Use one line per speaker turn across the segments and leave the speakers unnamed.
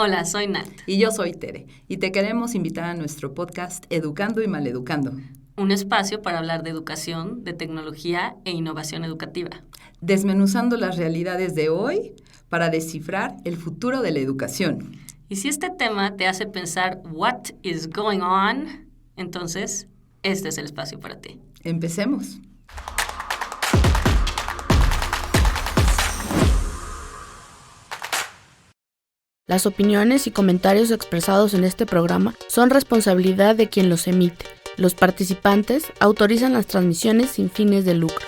Hola, soy Nat.
Y yo soy Tere. Y te queremos invitar a nuestro podcast Educando y Maleducando.
Un espacio para hablar de educación, de tecnología e innovación educativa.
Desmenuzando las realidades de hoy para descifrar el futuro de la educación.
Y si este tema te hace pensar what is going on, entonces este es el espacio para ti.
Empecemos.
Las opiniones y comentarios expresados en este programa son responsabilidad de quien los emite. Los participantes autorizan las transmisiones sin fines de lucro.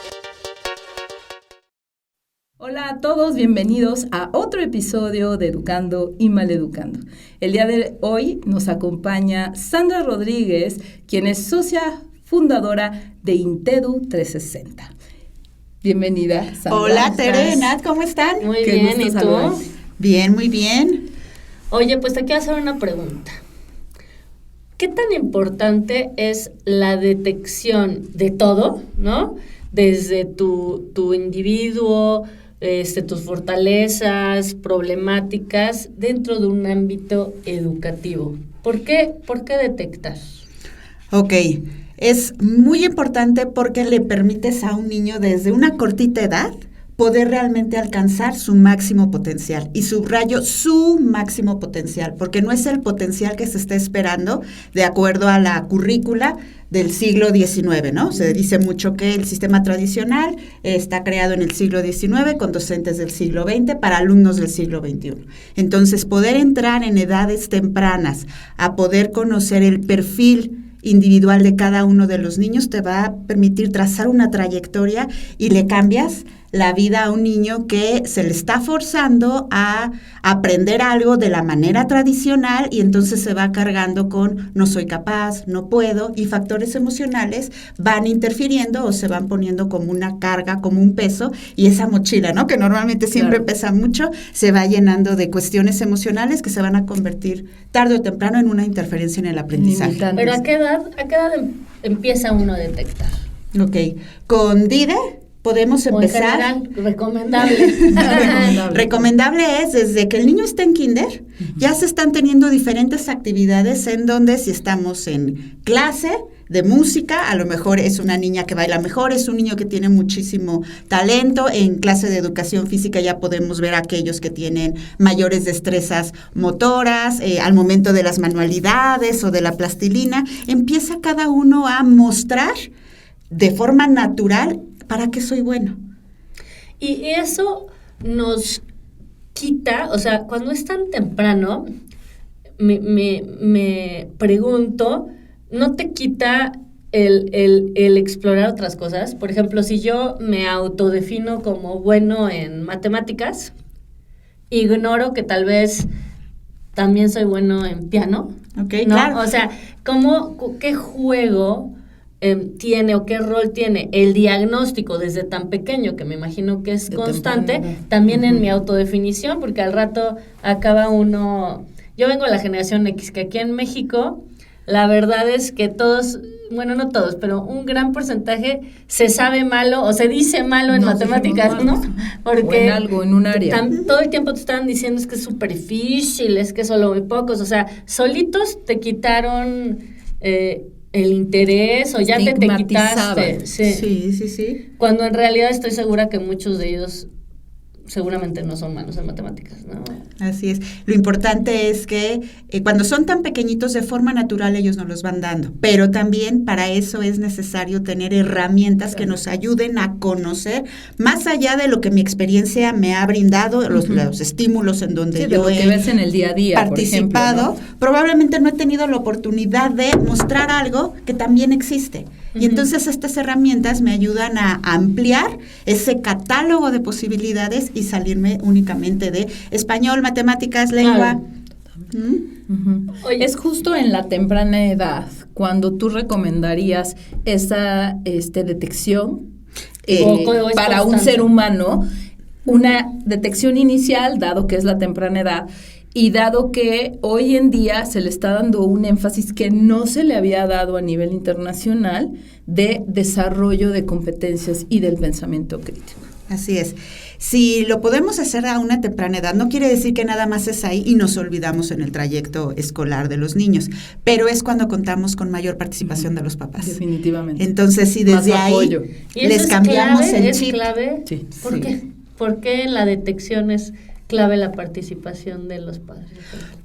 Hola a todos, bienvenidos a otro episodio de Educando y Maleducando. El día de hoy nos acompaña Sandra Rodríguez, quien es socia fundadora de Intedu 360. Bienvenida, Sandra.
Hola, Tere, Nat, ¿cómo están?
Muy bien, ¿y tú?
Bien, muy bien.
Oye, pues te quiero hacer una pregunta. ¿Qué tan importante es la detección de todo, ¿no? Desde tu individuo, tus fortalezas, problemáticas, dentro de un ámbito educativo? ¿Por qué detectar?
Ok, es muy importante porque le permites a un niño desde una cortita edad poder realmente alcanzar su máximo potencial. Y subrayo su máximo potencial, porque no es el potencial que se está esperando de acuerdo a la currícula del siglo XIX, ¿no? Se dice mucho que el sistema tradicional está creado en el siglo XIX con docentes del siglo XX para alumnos del siglo XXI. Entonces, poder entrar en edades tempranas a poder conocer el perfil individual de cada uno de los niños te va a permitir trazar una trayectoria y le cambias la vida a un niño que se le está forzando a aprender algo de la manera tradicional y entonces se va cargando con no soy capaz, no puedo, y factores emocionales van interfiriendo o se van poniendo como una carga, como un peso, y esa mochila, ¿no? Que normalmente siempre pesa mucho, se va llenando de cuestiones emocionales que se van a convertir tarde o temprano en una interferencia en el aprendizaje.
Pero ¿a qué edad empieza uno a detectar?
Ok, con DIDE podemos empezar.
En general, recomendable.
Recomendable es desde que el niño está en kinder, ya se están teniendo diferentes actividades en donde si estamos en clase de música, a lo mejor es una niña que baila mejor, es un niño que tiene muchísimo talento. En clase de educación física ya podemos ver a aquellos que tienen mayores destrezas motoras, al momento de las manualidades o de la plastilina, empieza cada uno a mostrar de forma natural ¿para qué soy bueno?
Y eso nos quita, o sea, cuando es tan temprano, me pregunto, ¿no te quita el explorar otras cosas? Por ejemplo, si yo me autodefino como bueno en matemáticas, ignoro que tal vez también soy bueno en piano,
okay,
¿no?
Claro.
O sea, ¿qué juego tiene o qué rol tiene el diagnóstico desde tan pequeño, que me imagino que es constante, también en mi autodefinición? Porque al rato acaba uno. Yo vengo de la generación X, que aquí en México la verdad es que todos, bueno, no todos, pero un gran porcentaje se sabe malo o se dice malo en matemáticas, ¿no? Porque
o en algo, en un área.
Todo el tiempo te estaban diciendo es que es súper difícil, es que solo muy pocos, o sea, solitos te quitaron el interés o ya te quitaste.
Sí.
Cuando en realidad estoy segura que muchos de ellos seguramente no son malos en matemáticas, ¿no?
Así es. Lo importante es que cuando son tan pequeñitos, de forma natural ellos nos los van dando, pero también para eso es necesario tener herramientas que nos ayuden a conocer, más allá de lo que mi experiencia me ha brindado, los estímulos en donde yo
he ves en el día a día,
participado,
por ejemplo, ¿no?
Probablemente no he tenido la oportunidad de mostrar algo que también existe. Y entonces estas herramientas me ayudan a ampliar ese catálogo de posibilidades y salirme únicamente de español, matemáticas, lengua.
Oye, es justo en la temprana edad cuando tú recomendarías esa detección para un ser humano, una detección inicial, dado que es la temprana edad, y dado que hoy en día se le está dando un énfasis que no se le había dado a nivel internacional de desarrollo de competencias y del pensamiento crítico.
Así es. Si lo podemos hacer a una temprana edad, no quiere decir que nada más es ahí y nos olvidamos en el trayecto escolar de los niños, pero es cuando contamos con mayor participación de los papás.
Definitivamente.
Entonces, si desde ahí les cambiamos el chip.
¿Es clave?
Sí.
¿Por qué? ¿Por qué en la detección es clave la participación de los padres?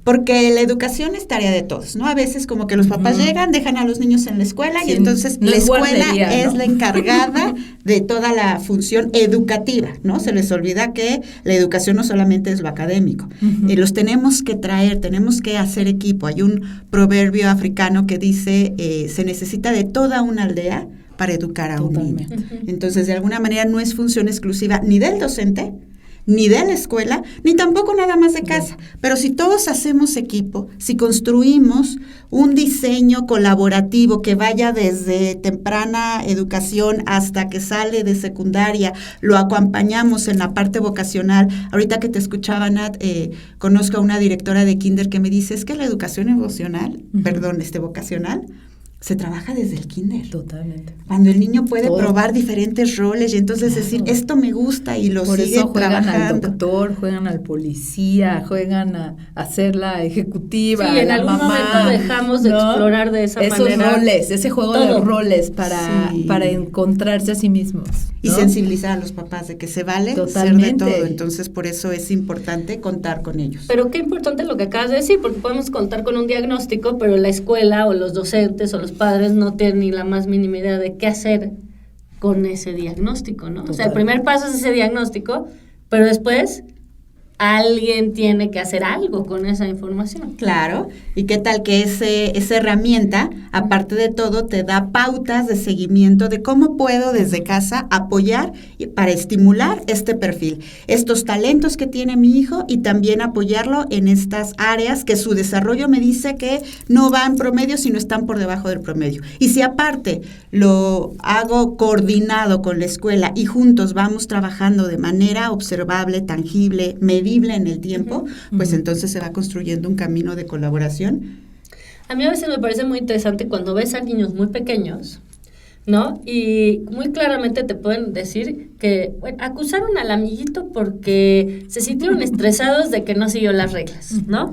Porque la educación es tarea de todos, ¿no? A veces como que los papás llegan, dejan a los niños en la escuela y entonces la escuela es la encargada de toda la función educativa, ¿no? Se les olvida que la educación no solamente es lo académico. Los tenemos que traer, tenemos que hacer equipo. Hay un proverbio africano que dice, se necesita de toda una aldea para educar a un niño. Entonces, de alguna manera no es función exclusiva ni del docente, ni de la escuela, ni tampoco nada más de casa. Pero si todos hacemos equipo, si construimos un diseño colaborativo que vaya desde temprana educación hasta que sale de secundaria, lo acompañamos en la parte vocacional. Ahorita que te escuchaba, Nat, conozco a una directora de kinder que me dice, es que la educación vocacional, se trabaja desde el kinder.
Totalmente.
Cuando el niño puede probar diferentes roles y entonces decir, esto me gusta y lo sigue trabajando.
Por eso juegan al doctor, juegan al policía, juegan a hacer la ejecutiva,
sí, en algún momento dejamos de explorar de esa manera.
Esos roles, ese juego de roles para encontrarse a sí mismos, ¿no?
Y sensibilizar a los papás de que se vale ser de todo. Entonces, por eso es importante contar con ellos.
Pero qué importante lo que acabas de decir, porque podemos contar con un diagnóstico, pero la escuela o los docentes o los padres no tienen ni la más mínima idea de qué hacer con ese diagnóstico, ¿no? Total. O sea, el primer paso es ese diagnóstico, pero después alguien tiene que hacer algo con esa información.
Claro, y qué tal que esa herramienta, aparte de todo, te da pautas de seguimiento de cómo puedo desde casa apoyar para estimular este perfil, estos talentos que tiene mi hijo y también apoyarlo en estas áreas que su desarrollo me dice que no van promedio, sino están por debajo del promedio. Y si aparte lo hago coordinado con la escuela y juntos vamos trabajando de manera observable, tangible, medible en el tiempo, pues entonces se va construyendo un camino de colaboración.
A mí a veces me parece muy interesante cuando ves a niños muy pequeños, ¿no? Y muy claramente te pueden decir que acusaron al amiguito porque se sintieron estresados de que no siguió las reglas, ¿no?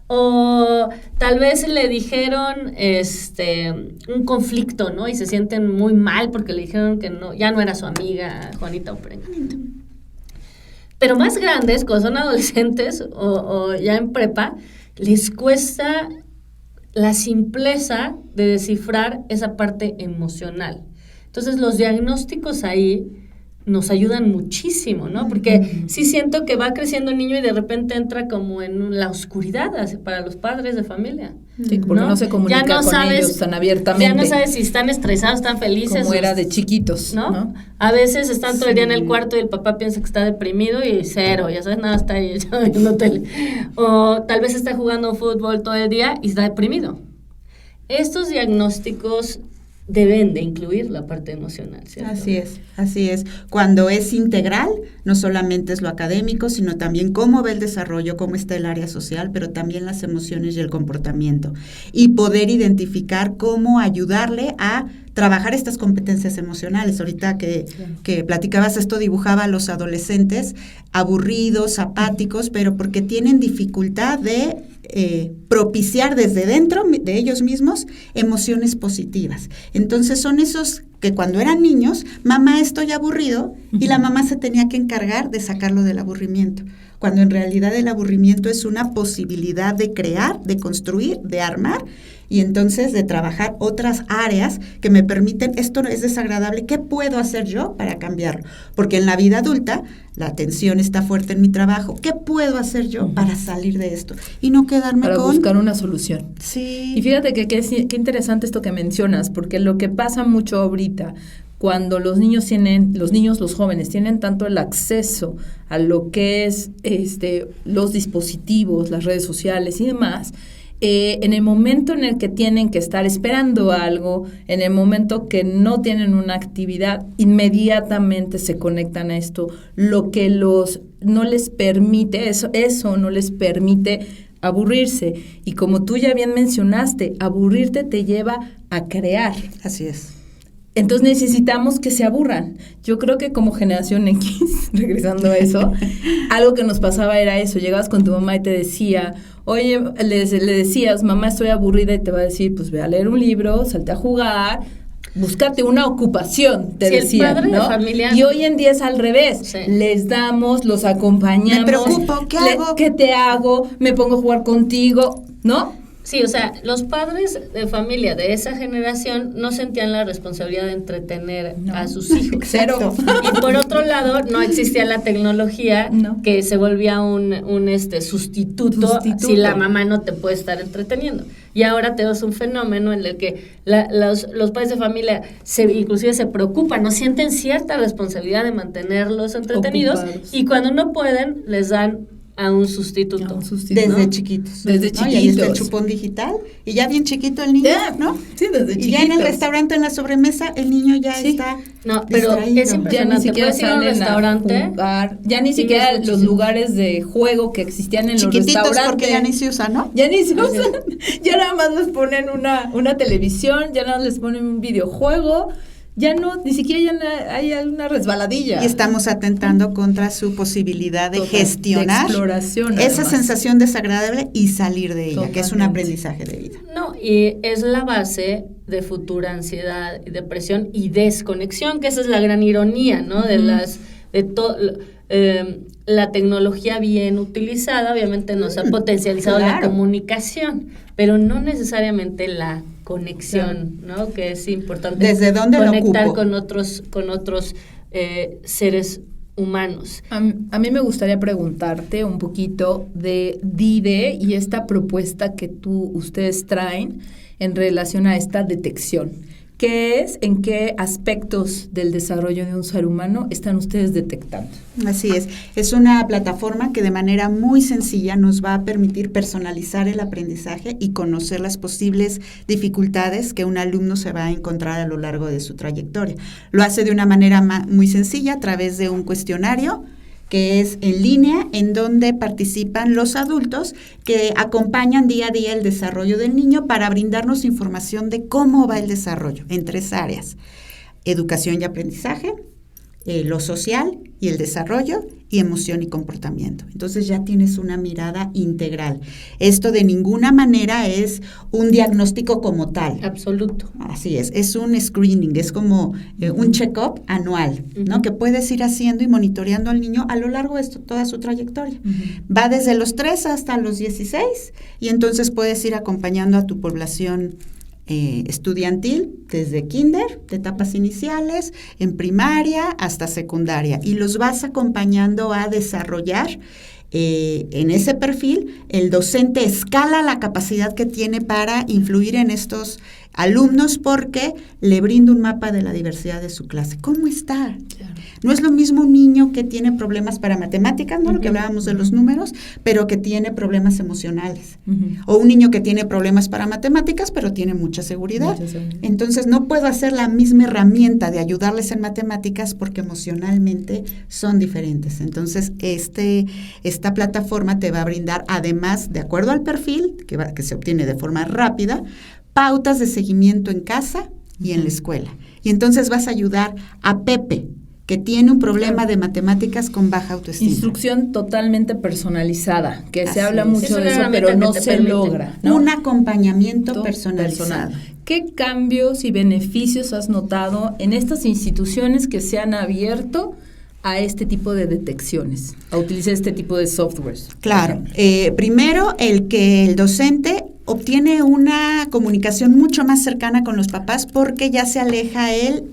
O tal vez le dijeron un conflicto, ¿no? Y se sienten muy mal porque le dijeron que no, ya no era su amiga Juanita o Perenganito. Pero más grandes, cuando son adolescentes o ya en prepa, les cuesta la simpleza de descifrar esa parte emocional. Entonces, los diagnósticos ahí nos ayudan muchísimo, ¿no? Porque sí siento que va creciendo el niño y de repente entra como en la oscuridad para los padres de familia.
Sí, porque no se comunica con ellos tan abiertamente.
Ya no sabes si están estresados, están felices.
Como era de chiquitos, ¿no?
A veces están todo el día en el cuarto y el papá piensa que está deprimido y cero, ya sabes, nada, está ahí viendo tele. O tal vez está jugando fútbol todo el día y está deprimido. Estos diagnósticos deben de incluir la parte emocional, ¿cierto?
Así es. Cuando es integral, no solamente es lo académico, sino también cómo ve el desarrollo, cómo está el área social, pero también las emociones y el comportamiento. Y poder identificar cómo ayudarle a trabajar estas competencias emocionales. Ahorita que platicabas esto, dibujaba a los adolescentes aburridos, apáticos, pero porque tienen dificultad de propiciar desde dentro de ellos mismos emociones positivas. Entonces son esos que cuando eran niños, mamá, estoy aburrido, y la mamá se tenía que encargar de sacarlo del aburrimiento, cuando en realidad el aburrimiento es una posibilidad de crear, de construir, de armar, y entonces de trabajar otras áreas que me permiten, esto es desagradable, ¿qué puedo hacer yo para cambiarlo? Porque en la vida adulta la tensión está fuerte en mi trabajo, ¿qué puedo hacer yo para salir de esto? Y no quedarme
para buscar una solución.
Sí.
Y fíjate que qué interesante esto que mencionas, porque lo que pasa mucho ahorita, cuando los los jóvenes tienen tanto el acceso a lo que es los dispositivos, las redes sociales y demás, en el momento en el que tienen que estar esperando algo, en el momento que no tienen una actividad, inmediatamente se conectan a esto, lo que no les permite, eso no les permite aburrirse. Y como tú ya bien mencionaste, aburrirte te lleva a crear.
Así es.
Entonces necesitamos que se aburran. Yo creo que como generación X, regresando a eso, algo que nos pasaba era eso. Llegabas con tu mamá y te decía, oye, le decías, mamá, estoy aburrida, y te va a decir, pues ve a leer un libro, salte a jugar, búscate una ocupación, te decía,
el padre
¿no?
de familia.
Y hoy en día es al revés. Sí. Les damos, los acompañamos.
Me preocupo, ¿qué hago?
¿Qué te hago? Me pongo a jugar contigo, ¿no?
Sí, o sea, los padres de familia de esa generación no sentían la responsabilidad de entretener a sus hijos.
Cero.
Y por otro lado, no existía la tecnología que se volvía un sustituto si la mamá no te puede estar entreteniendo. Y ahora tenemos un fenómeno en el que los padres de familia inclusive se preocupan, no sienten cierta responsabilidad de mantenerlos entretenidos. Ocupados. Y cuando no pueden, les dan a un sustituto.
Desde chiquitos.
Desde chiquitos.
Y ahí está el chupón digital. Y ya bien chiquito el niño, ¿no?
Sí, desde chiquitos.
Y ya en el restaurante, en la sobremesa, el niño ya está
pero
distraído.
es impresionante. Ya ni siquiera
salen a un restaurante. Ya ni siquiera los lugares de juego que existían en los restaurantes.
Porque ya ni se usan, ¿no?
Ya ni se usan. Ya nada más les ponen una televisión, ya nada más les ponen un videojuego. Ya no, ni siquiera ya hay una resbaladilla.
Y estamos atentando contra su posibilidad de gestionar
de exploración,
esa sensación desagradable y salir de ella, que es un aprendizaje de vida.
No, y es la base de futura ansiedad, depresión y desconexión, que esa es la gran ironía, ¿no? La tecnología bien utilizada obviamente nos ha potencializado la comunicación, pero no necesariamente la conexión, ¿no? Que es importante.
¿Desde dónde
conectar
lo ocupo?
con otros seres humanos.
A mí me gustaría preguntarte un poquito de DIDE y esta propuesta que ustedes traen en relación a esta detección. ¿Qué es? ¿En qué aspectos del desarrollo de un ser humano están ustedes detectando?
Así es. Es una plataforma que de manera muy sencilla nos va a permitir personalizar el aprendizaje y conocer las posibles dificultades que un alumno se va a encontrar a lo largo de su trayectoria. Lo hace de una manera muy sencilla a través de un cuestionario que es en línea, en donde participan los adultos que acompañan día a día el desarrollo del niño para brindarnos información de cómo va el desarrollo en 3 áreas: educación y aprendizaje, lo social y el desarrollo, y emoción y comportamiento. Entonces ya tienes una mirada integral. Esto de ninguna manera es un diagnóstico como tal.
Absoluto.
Así es un screening, es como un check-up anual, ¿no? Que puedes ir haciendo y monitoreando al niño a lo largo de toda su trayectoria. Va desde los 3 hasta los 16, y entonces puedes ir acompañando a tu población estudiantil desde kinder, de etapas iniciales, en primaria hasta secundaria, y los vas acompañando a desarrollar en ese perfil. El docente escala la capacidad que tiene para influir en estos alumnos porque le brinda un mapa de la diversidad de su clase. ¿Cómo está? Claro. No es lo mismo un niño que tiene problemas para matemáticas, ¿no? Lo que hablábamos de los números, pero que tiene problemas emocionales. O un niño que tiene problemas para matemáticas, pero tiene mucha seguridad. Entonces, no puedo hacer la misma herramienta de ayudarles en matemáticas porque emocionalmente son diferentes. Entonces, esta plataforma te va a brindar, además, de acuerdo al perfil, que se obtiene de forma rápida, pautas de seguimiento en casa y en la escuela. Y entonces vas a ayudar a Pepe, que tiene un problema de matemáticas con baja autoestima.
Instrucción totalmente personalizada, que se habla mucho de eso, pero no se logra, ¿no?
Un acompañamiento personalizado.
¿Qué cambios y beneficios has notado en estas instituciones que se han abierto a este tipo de detecciones, a utilizar este tipo de softwares?
Claro. Primero, el que el docente obtiene una comunicación mucho más cercana con los papás porque ya se aleja él.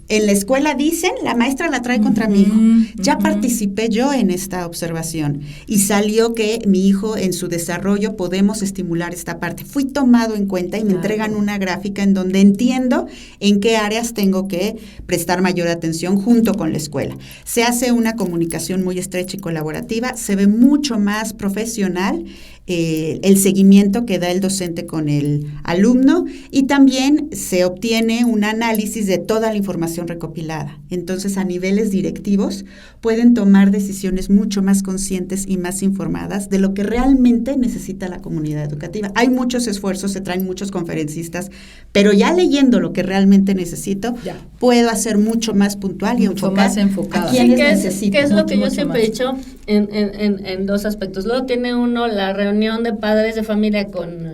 En la escuela dicen, la maestra la trae contra mi hijo. Ya participé yo en esta observación y salió que mi hijo en su desarrollo podemos estimular esta parte. Fui tomado en cuenta y me entregan una gráfica en donde entiendo en qué áreas tengo que prestar mayor atención junto con la escuela. Se hace una comunicación muy estrecha y colaborativa, se ve mucho más profesional el seguimiento que da el docente con el alumno, y también se obtiene un análisis de toda la información recopilada. Entonces, a niveles directivos pueden tomar decisiones mucho más conscientes y más informadas de lo que realmente necesita la comunidad educativa. Hay muchos esfuerzos, se traen muchos conferencistas, pero ya leyendo lo que realmente necesito, puedo hacer mucho más puntual y
mucho más enfocada.
A quienes necesito.
Que es lo que yo siempre he dicho en dos aspectos. Luego tiene uno la reunión de padres de familia con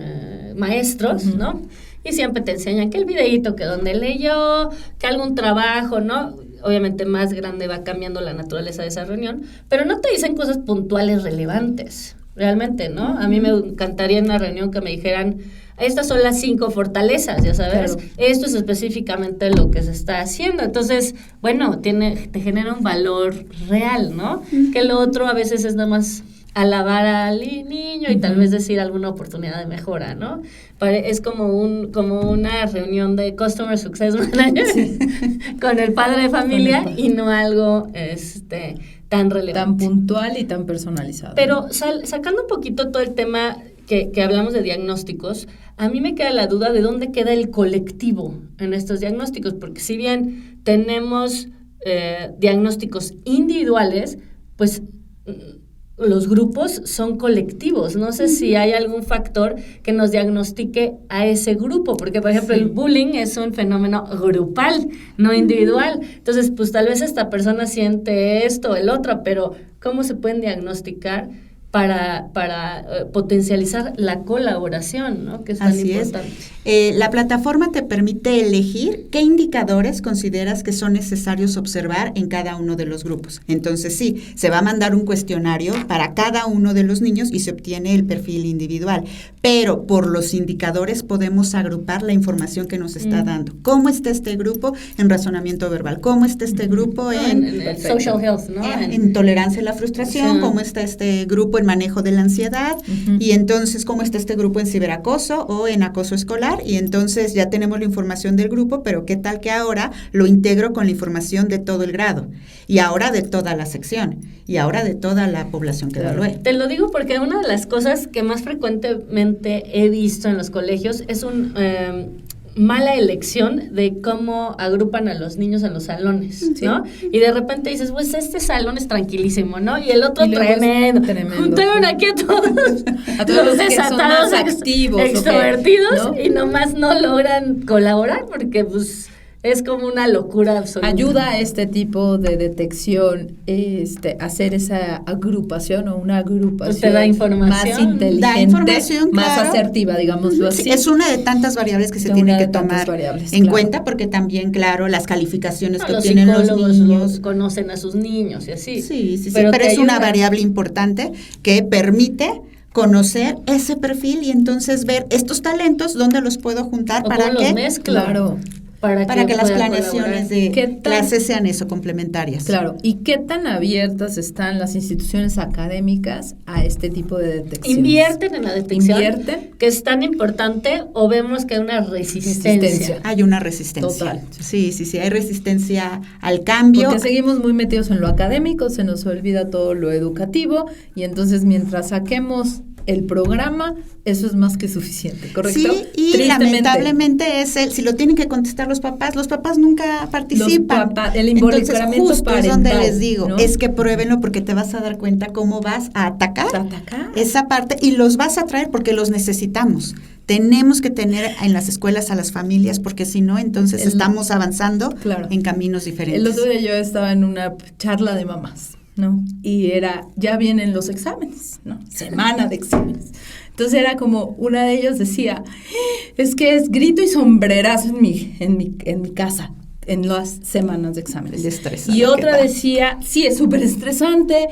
maestros, ¿no? Y siempre te enseñan que el videíto, que donde leyó, que algún trabajo, ¿no? Obviamente más grande va cambiando la naturaleza de esa reunión, pero no te dicen cosas puntuales relevantes, realmente, ¿no? A mí me encantaría en una reunión que me dijeran, estas son las 5 fortalezas, ya sabes, claro. Esto es específicamente lo que se está haciendo. Entonces, bueno, te genera un valor real, ¿no? Que lo otro a veces es nada más alabar al niño y tal vez decir alguna oportunidad de mejora, ¿no? Es como una reunión de Customer Success Manager con el padre de familia y no algo tan relevante.
Tan puntual y tan personalizado.
Pero sacando un poquito todo el tema que hablamos de diagnósticos, a mí me queda la duda de dónde queda el colectivo en estos diagnósticos, porque si bien tenemos diagnósticos individuales, pues los grupos son colectivos. No sé si hay algún factor que nos diagnostique a ese grupo, porque por ejemplo el bullying es un fenómeno grupal, no individual. Entonces, pues tal vez esta persona siente esto o el otro, pero ¿cómo se pueden diagnosticar para potencializar la colaboración, ¿no? Que es tan importante.
La plataforma te permite elegir qué indicadores consideras que son necesarios observar en cada uno de los grupos. Entonces, sí, se va a mandar un cuestionario para cada uno de los niños y se obtiene el perfil individual. Pero por los indicadores podemos agrupar la información que nos está dando. ¿Cómo está este grupo en razonamiento verbal? ¿Cómo está este grupo en
social health, ¿no?
En tolerancia a la frustración. ¿Cómo está este grupo en manejo de la ansiedad? Y entonces, ¿cómo está este grupo en ciberacoso o en acoso escolar? Y entonces ya tenemos la información del grupo, pero ¿qué tal que ahora lo integro con la información de todo el grado? Y ahora de toda la sección. Y ahora de toda la población que evalué.
Te lo digo porque una de las cosas que más frecuentemente he visto en los colegios es mala elección de cómo agrupan a los niños en los salones, ¿no? Y de repente dices, pues este salón es tranquilísimo, ¿no? Y el otro tremendo. Juntaron aquí a todos
los desatados, activos,
extrovertidos, ¿no? Y nomás no logran colaborar porque pues es como una locura absoluta.
Ayuda a este tipo de detección, hacer esa agrupación o una agrupación
pues te da información,
más inteligente,
da información,
más asertiva, digámoslo así.
Sí, es una de tantas variables que se tienen que tomar en cuenta, porque también, claro, las calificaciones que obtienen los niños
conocen a sus niños y así.
Sí, pero es una variable importante que permite conocer ese perfil y entonces ver estos talentos, dónde los puedo juntar para que...
Claro.
Para que las planeaciones de clases sean complementarias.
Claro, ¿y qué tan abiertas están las instituciones académicas a este tipo de detección?
¿Invierten en la detección? ¿Que es tan importante o vemos que hay una resistencia?
Hay una resistencia.
Total.
Sí, hay resistencia al cambio.
Porque seguimos muy metidos en lo académico, se nos olvida todo lo educativo y entonces mientras saquemos el programa, eso es más que suficiente, ¿correcto?
Sí, y lamentablemente si lo tienen que contestar los papás nunca participan.
El involucramiento
entonces, justo es donde les digo, ¿no? Es que pruébenlo porque te vas a dar cuenta cómo vas a atacar esa parte y los vas a traer porque los necesitamos. Tenemos que tener en las escuelas a las familias porque si no, entonces estamos avanzando en caminos diferentes.
El otro día yo estaba en una charla de mamás, ¿no? Y ya vienen los exámenes, ¿no? Semana de exámenes. Entonces era como, una de ellos decía, es que es grito y sombrerazo en mi casa, en las semanas de exámenes. Y otra decía, sí, es súper estresante.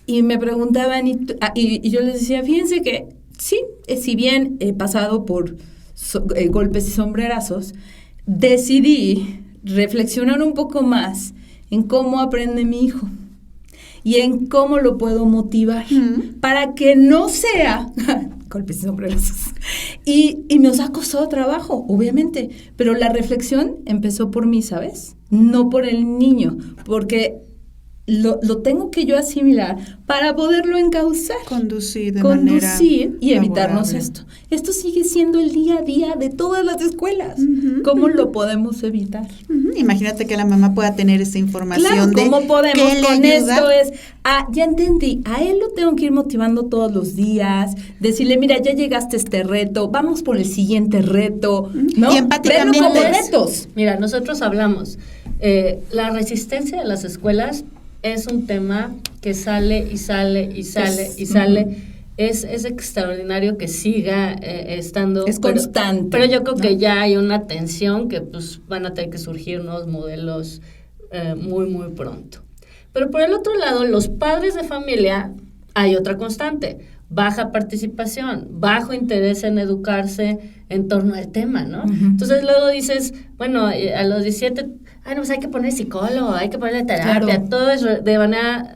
Y me preguntaban, y yo les decía, fíjense que sí, si bien he pasado por golpes y sombrerazos, decidí reflexionar un poco más en cómo aprende mi hijo. Y en cómo lo puedo motivar para que no sea golpes y sombrerazos. Y nos ha costado trabajo, obviamente, pero la reflexión empezó por mí, ¿sabes? No por el niño, porque lo tengo que yo asimilar para poderlo encauzar.
Conducir de manera
y evitarnos esto. Esto sigue siendo el día a día de todas las escuelas. ¿Cómo lo podemos evitar?
Imagínate que la mamá pueda tener esa información.
Claro, ¿cómo podemos con esto? Ya entendí, a él lo tengo que ir motivando todos los días, decirle, mira, ya llegaste a este reto, vamos por el siguiente reto, ¿no?
Y empáticamente.
Verlo como retos.
Mira, nosotros hablamos, la resistencia de las escuelas es un tema que sale y sale y sale y sale. Es extraordinario que siga estando.
Es constante.
Pero yo creo que ya hay una tensión que pues van a tener que surgir nuevos modelos muy, muy pronto. Pero por el otro lado, los padres de familia, hay otra constante. Baja participación, bajo interés en educarse en torno al tema, ¿no? Entonces luego dices, bueno, a los 17... pues hay que poner psicólogo, hay que ponerle terapia, claro. Todo es de manera,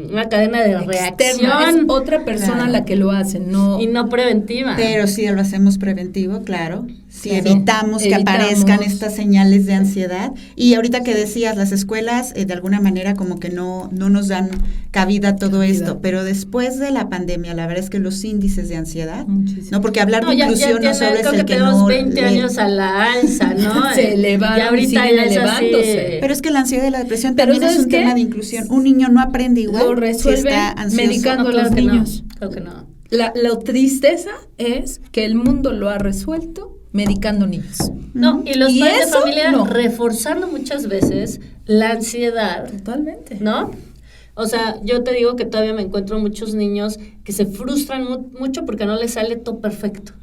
una cadena de reacción.
Es otra persona la que lo hace, no.
Y no preventiva.
Pero si lo hacemos preventivo, claro. Si evitamos que aparezcan estas señales de ansiedad. Y ahorita que decías, las escuelas de alguna manera como que no nos dan cabida a todo esto. Pero después de la pandemia, la verdad es que los índices de ansiedad, ¿no? Porque hablar de inclusión no solo es el que no...
20 años a la alza, ¿no?
Se elevaron, ahorita ya elevándose.
Pero es que la ansiedad y la depresión también es un tema de inclusión. Un niño no aprende igual.
Lo resuelven medicando a los niños.
Creo que no.
La tristeza es que el mundo lo ha resuelto medicando niños.
No, y los padres de familia reforzando muchas veces la ansiedad.
Totalmente.
¿No? O sea, yo te digo que todavía me encuentro muchos niños que se frustran mucho porque no les sale todo perfecto.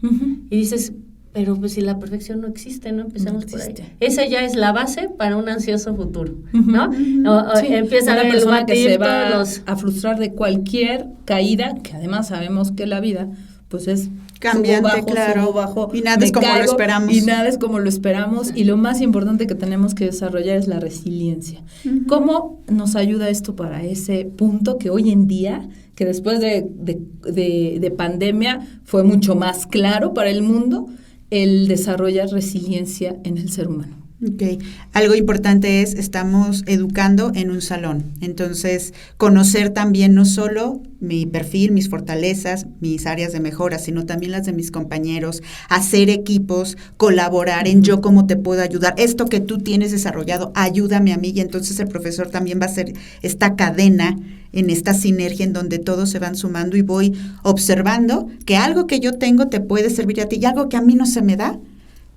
Y dices, pero pues si la perfección no existe, ¿no? Empezamos por ahí. Esa ya es la base para un ansioso futuro, ¿no? Empieza
una
a
persona que se va a frustrar de cualquier caída, que además sabemos que la vida, pues es
cambiante,
subo, bajo,
claro.
subo, bajo,
y nada es como lo esperamos.
Y nada es como lo esperamos. Y lo más importante que tenemos que desarrollar es la resiliencia. ¿Cómo nos ayuda esto para ese punto que hoy en día, que después de pandemia fue mucho más claro para el mundo, el desarrollar resiliencia en el ser humano?
Okay. Algo importante es, estamos educando en un salón, entonces conocer también no solo mi perfil, mis fortalezas, mis áreas de mejora, sino también las de mis compañeros, hacer equipos, colaborar en yo cómo te puedo ayudar, esto que tú tienes desarrollado, ayúdame a mí, y entonces el profesor también va a hacer esta cadena, en esta sinergia en donde todos se van sumando y voy observando que algo que yo tengo te puede servir a ti y algo que a mí no se me da,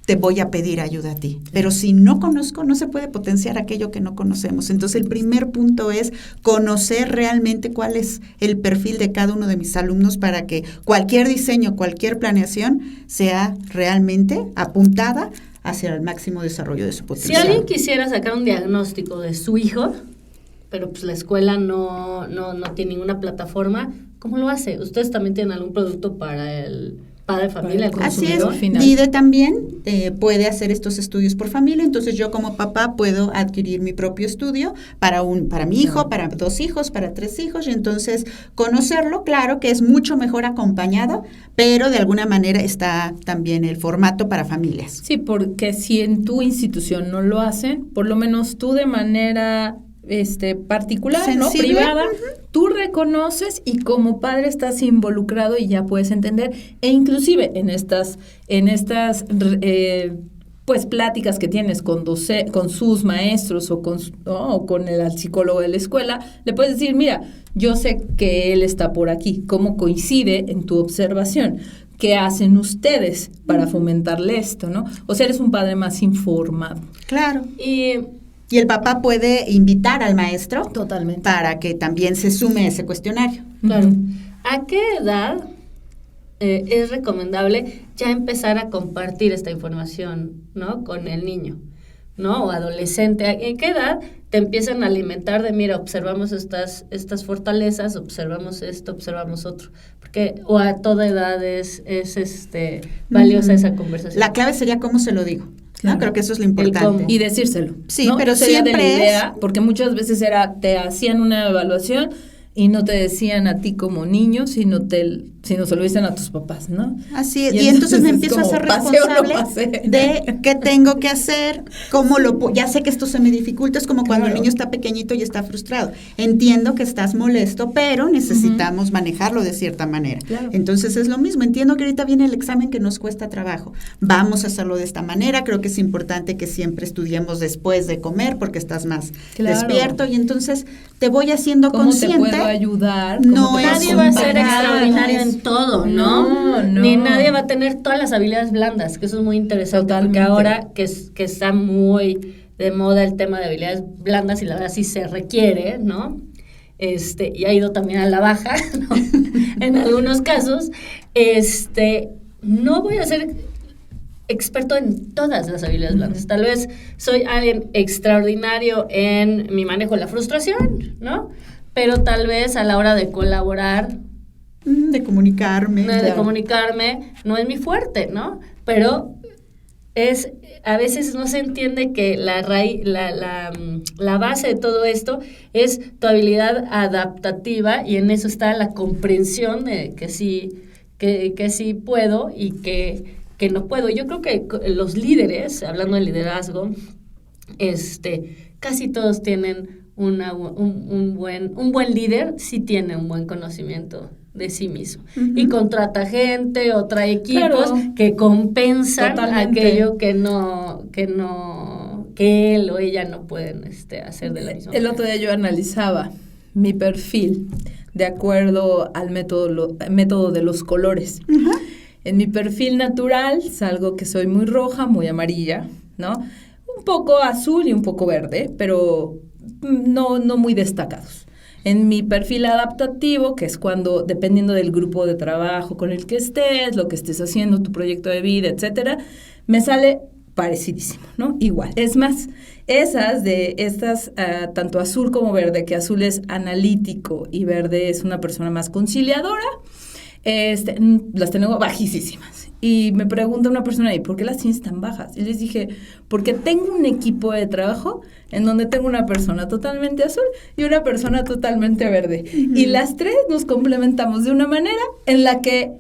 te voy a pedir ayuda a ti. Pero si no conozco, no se puede potenciar aquello que no conocemos. Entonces, el primer punto es conocer realmente cuál es el perfil de cada uno de mis alumnos para que cualquier diseño, cualquier planeación sea realmente apuntada hacia el máximo desarrollo de su potencial.
Si alguien quisiera sacar un diagnóstico de su hijo, pero pues la escuela no tiene ninguna plataforma, ¿cómo lo hace? ¿Ustedes también tienen algún producto para el padre de familia, el consumidor?
Así es, DIDE también puede hacer estos estudios por familia, entonces yo como papá puedo adquirir mi propio estudio para mi hijo, para 2 hijos, para 3 hijos, y entonces conocerlo, claro que es mucho mejor acompañado, pero de alguna manera está también el formato para familias.
Sí, porque si en tu institución no lo hacen, por lo menos tú de manera particular, ¿no? Privada, tú reconoces y como padre estás involucrado y ya puedes entender, e inclusive en estas pues pláticas que tienes con sus maestros o con el psicólogo de la escuela, le puedes decir, mira, yo sé que él está por aquí, ¿cómo coincide en tu observación? ¿Qué hacen ustedes para fomentarle esto, no? O sea, eres un padre más informado.
Claro. Y el papá puede invitar al maestro.
Totalmente.
Para que también se sume a ese cuestionario.
Claro. ¿A qué edad es recomendable ya empezar a compartir esta información, ¿no? Con el niño, ¿no? O adolescente. ¿En qué edad te empiezan a alimentar de, mira, observamos estas fortalezas, observamos esto, observamos otro? Porque, o a toda edad es valiosa esa conversación.
La clave sería cómo se lo digo. Claro. ¿No? Creo que eso es lo importante.
Y decírselo.
Sí,
¿no?
pero
sería
siempre
de la idea, porque muchas veces te hacían una evaluación y no te decían a ti como niño, sino te si no se lo dicen a tus papás, ¿no?
Así es, y entonces me empiezo a ser responsable de qué tengo que hacer, ya sé que esto se me dificulta, es como cuando el niño está pequeñito y está frustrado. Entiendo que estás molesto, pero necesitamos manejarlo de cierta manera. Claro. Entonces es lo mismo, entiendo que ahorita viene el examen que nos cuesta trabajo. Vamos a hacerlo de esta manera, creo que es importante que siempre estudiemos después de comer porque estás más despierto y entonces te voy haciendo consciente.
¿Cómo te puedo ayudar?
Nadie va a ser extraordinario en todo, ¿no? Ni nadie va a tener todas las habilidades blandas, que eso es muy interesante. Totalmente. Porque ahora que está muy de moda el tema de habilidades blandas y la verdad sí se requiere, ¿no? Y ha ido también a la baja, ¿no? En algunos casos, no voy a ser experto en todas las habilidades blandas. Tal vez soy alguien extraordinario en mi manejo de la frustración, ¿no? Pero tal vez a la hora de colaborar,
de comunicarme,
no es mi fuerte, ¿no? Pero a veces no se entiende que la base de todo esto es tu habilidad adaptativa y en eso está la comprensión de que sí puedo y que no puedo. Yo creo que los líderes, hablando de liderazgo, casi todos tienen un buen líder, sí tiene un buen conocimiento de sí mismo. Uh-huh. Y contrata gente o trae equipos que compensan aquello que él o ella no pueden hacer de la misma manera.
El otro día yo analizaba mi perfil de acuerdo al método de los colores. Uh-huh. En mi perfil natural salgo que soy muy roja, muy amarilla, ¿no? Un poco azul y un poco verde, pero no muy destacados. En mi perfil adaptativo, que es cuando, dependiendo del grupo de trabajo con el que estés, lo que estés haciendo, tu proyecto de vida, etcétera, me sale parecidísimo, ¿no? Igual. Es más, estas, tanto azul como verde, que azul es analítico y verde es una persona más conciliadora, las tengo bajísimas. Y me pregunta una persona, ¿y por qué las tienes tan bajas? Y les dije, porque tengo un equipo de trabajo en donde tengo una persona totalmente azul y una persona totalmente verde. Uh-huh. Y las tres nos complementamos de una manera en la que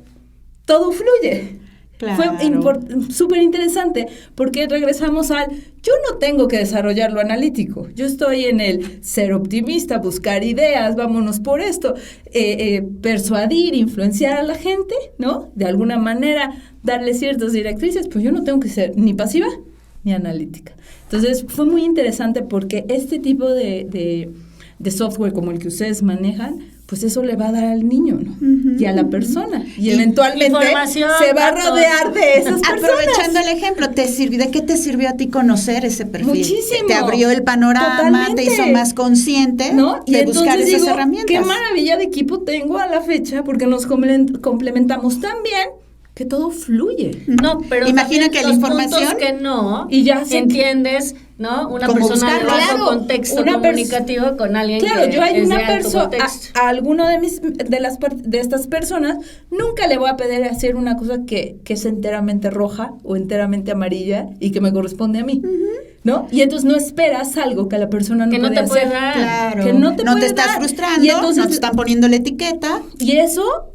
todo fluye. Claro. Fue súper interesante porque regresamos yo no tengo que desarrollar lo analítico, yo estoy en el ser optimista, buscar ideas, vámonos por esto, persuadir, influenciar a la gente, ¿no? De alguna manera darle ciertas directrices, pues yo no tengo que ser ni pasiva ni analítica. Entonces fue muy interesante porque este tipo de software como el que ustedes manejan, pues eso le va a dar al niño, ¿no? Uh-huh, y a la persona. Y eventualmente se va a rodear de esas personas.
Aprovechando el ejemplo, ¿de qué te sirvió a ti conocer ese perfil?
Muchísimo.
Te abrió el panorama, te hizo más consciente, ¿no? De buscar esas herramientas.
Qué maravilla de equipo tengo a la fecha, porque nos complementamos tan bien que todo fluye.
No, pero imagina que la información que no, y ya entiendes, ¿no? Una persona de bajo contexto comunicativo con alguien que
yo hay
es
una
de alto contexto.
A alguno de estas personas nunca le voy a pedir hacer una cosa que es enteramente roja o enteramente amarilla y que me corresponde a mí. Uh-huh. ¿No? Y entonces no esperas algo que la persona no puede hacer.
Claro.
Que no te
estás frustrando, y entonces, no te están poniendo la etiqueta.
Y esto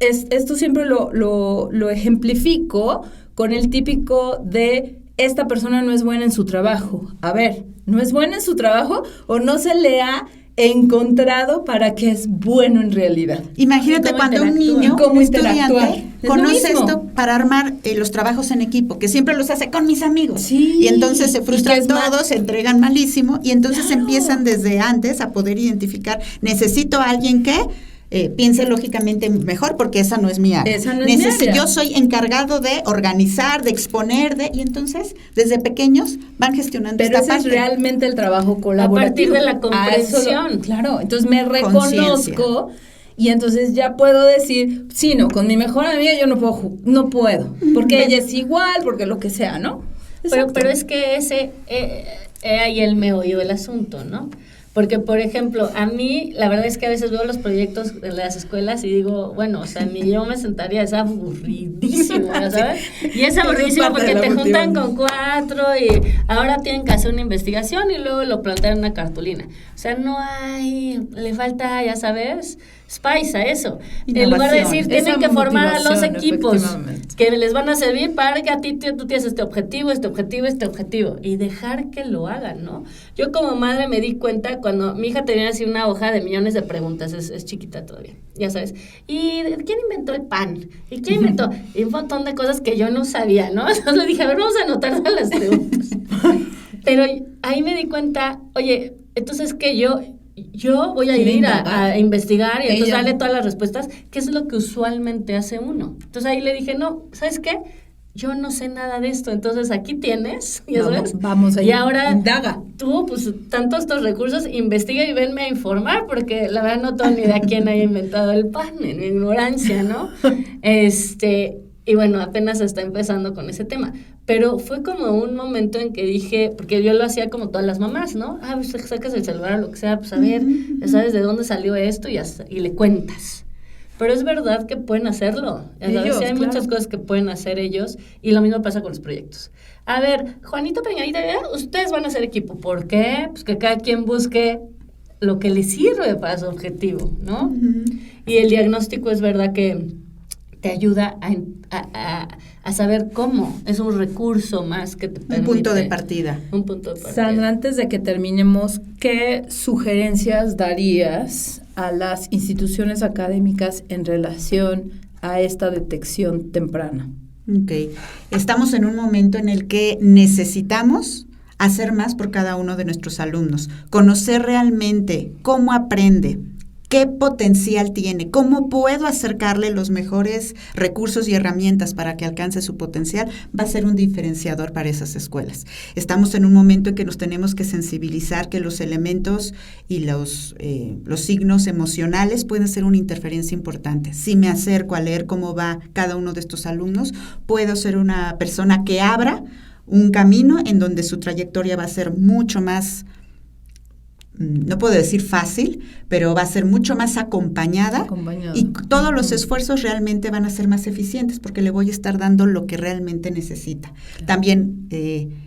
siempre lo ejemplifico con el típico de esta persona no es buena en su trabajo. A ver, ¿no es buena en su trabajo o no se le ha encontrado para que es bueno en realidad?
Imagínate cuando un niño, un estudiante, conoce esto para armar los trabajos en equipo, que siempre los hace con mis amigos. Sí, y entonces se frustran todos, se entregan malísimo, y entonces empiezan desde antes a poder identificar, necesito a alguien que piense lógicamente mejor, porque esa no es mi área. Yo soy encargado de organizar, de exponer, y entonces desde pequeños van gestionando esta parte.
Pero ese es realmente el trabajo colaborativo.
A partir de la comprensión.
Claro, entonces me reconozco y entonces ya puedo decir, sí, no, con mi mejor amiga yo no puedo, porque ella es igual, porque lo que sea, ¿no?
Pero es que ese ahí el meollo del asunto, ¿no? Porque, por ejemplo, a mí, la verdad es que a veces veo los proyectos de las escuelas y digo, bueno, o sea, ni yo me sentaría, es aburridísimo, ¿sabes? Y es aburridísimo porque te juntan con 4 y ahora tienen que hacer una investigación y luego lo plantean en una cartulina. O sea, no hay, le falta, ya sabes, Spice a eso.
Innovación.
En lugar de decir, tienen que formar a los equipos que les van a servir para que a ti tú tienes este objetivo, y dejar que lo hagan, ¿no? Yo como madre me di cuenta cuando mi hija tenía así una hoja de millones de preguntas, es chiquita todavía, ya sabes. ¿Y quién inventó el pan? ¿Y quién inventó? Y un montón de cosas que yo no sabía, ¿no? Entonces le dije, a ver, vamos a anotar todas las preguntas. Pero ahí me di cuenta, oye, entonces que yo voy a ir a investigar y entonces darle todas las respuestas, que es lo que usualmente hace uno. Entonces ahí le dije, no, ¿sabes qué? Yo no sé nada de esto, entonces aquí tienes, ¿ya sabes?
Vamos a
y ahora
indaga.
Tú, pues, tantos estos recursos, investiga y venme a informar, porque la verdad no tengo ni idea quién haya inventado el pan, en mi ignorancia, ¿no? Y bueno, apenas está empezando con ese tema. Pero fue como un momento en que dije, porque yo lo hacía como todas las mamás, ¿no? Pues sacas el celular o lo que sea, pues a ver, ya sabes de dónde salió esto y le cuentas. Pero es verdad que pueden hacerlo. Ellos, sí, hay muchas cosas que pueden hacer ellos, y lo mismo pasa con los proyectos. A ver, Juanito, Peñadita, ustedes van a hacer equipo. ¿Por qué? Pues que cada quien busque lo que le sirve para su objetivo, ¿no? Y el diagnóstico es verdad que te ayuda a saber cómo. Es un recurso más que te permite.
Un punto de partida.
Sandra, antes de que terminemos, ¿qué sugerencias darías a las instituciones académicas en relación a esta detección temprana?
Ok. Estamos en un momento en el que necesitamos hacer más por cada uno de nuestros alumnos, conocer realmente cómo aprende, qué potencial tiene, cómo puedo acercarle los mejores recursos y herramientas para que alcance su potencial, va a ser un diferenciador para esas escuelas. Estamos en un momento en que nos tenemos que sensibilizar que los elementos y los signos emocionales pueden ser una interferencia importante. Si me acerco a leer cómo va cada uno de estos alumnos, puedo ser una persona que abra un camino en donde su trayectoria va a ser mucho más, no puedo decir fácil, pero va a ser mucho más acompañada. Y todos los esfuerzos realmente van a ser más eficientes porque le voy a estar dando lo que realmente necesita. Claro. También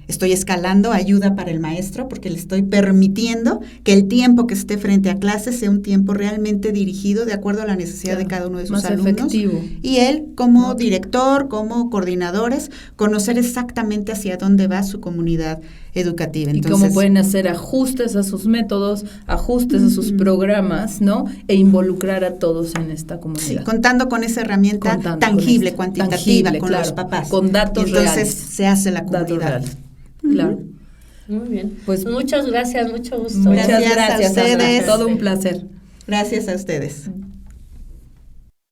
estoy escalando ayuda para el maestro porque le estoy permitiendo que el tiempo que esté frente a clase sea un tiempo realmente dirigido de acuerdo a la necesidad de cada uno de sus
más
alumnos.
Efectivo.
Y él, como director, como coordinadores, conocer exactamente hacia dónde va su comunidad educativa.
Entonces, y cómo pueden hacer ajustes a sus métodos, ajustes a sus programas, ¿no? E involucrar a todos en esta comunidad.
Sí, contando con esa herramienta tangible, cuantitativa, con
claro,
los papás.
Con datos reales.
Entonces se hace la comunidad.
Claro.
Muy bien. Pues muchas gracias, mucho gusto.
Muchas gracias a ustedes. Todo un placer.
Gracias a ustedes.